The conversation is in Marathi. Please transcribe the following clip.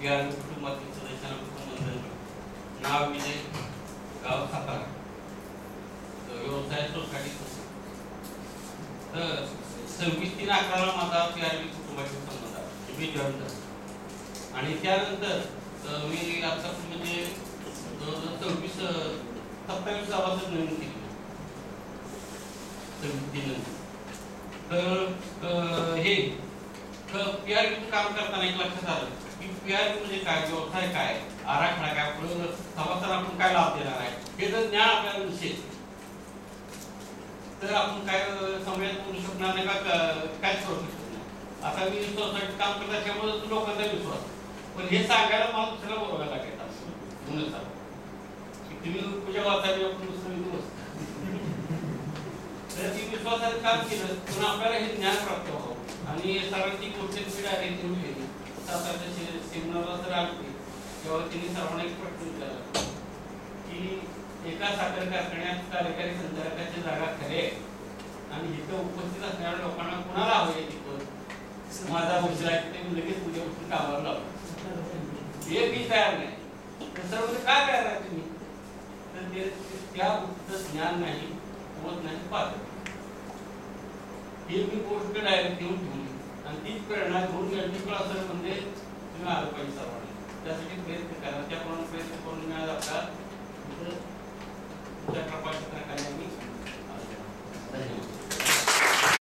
पीआर कुटुंबातील सदस्यांना कुटुंबबंधन. नाव विजय, गाव सातारा, व्यवसाय सोसायटी. तर 26/3/11 माझा पीआरबी कुटुंबाशी संबंध आहे, मी जॉईन झालो. आणि त्यानंतर मी आता म्हणजे 27 सभासद नोंद केली 26/3 तर हे पीआरबी काम करताना एक लक्षात आलं की पीआरबी म्हणजे काय, व्यवसाय काय, आराखडा काय, पुढे सभासदांना आपण काय लाभ देणार आहे, हे जर ज्ञान आपल्याला नसेल तर आपण काय समाजात बोलू शकणार नाही, काय करू शकत नाही. आता मी सोसायटीत काम करत असल्यामुळे लोकांचा विश्वास, पण हे सांगायला मला दुसऱ्याला बोलायला लागायचं म्हणून तुम्ही पूजा वाचायला आपण दुसरं दिवस तर ती विश्वासाने काम केलं, पण आपल्याला हे ज्ञान प्राप्त व्हावं. आणि सर्वांची गोष्ट स्पीड आहे तेवढी गेली. सातारच्या सेमिनारला जर आले तेव्हा त्यांनी सर्वांना एक प्रश्न विचारला की एका साखर कारखान्यात कार्यकारी संचालकाची जागा खरी आहे आणि इथं उपस्थित असणाऱ्या लोकांना कुणाला हवं आहे तिथं माझा उशीर आहे ते लगेच उद्यापासून कामावर लावतो, हे मी तयार नाही. तर काय तयार आहे तुम्ही, तर ते त्या गोष्टीचं ज्ञान नाही, होत नाही, पाहत हे मी गोष्ट डायरेक्ट घेऊन ठेवली आणि तीच प्रेरणा घेऊन गणपती असं म्हणजे तुम्ही आलं पाहिजे सर्वांनी. त्यासाठी प्रयत्न करा, त्याप्रमाणे प्रयत्न करून मिळाला आपला तुमच्या कृपा क्षेत्राखाली आम्ही धन्यवाद.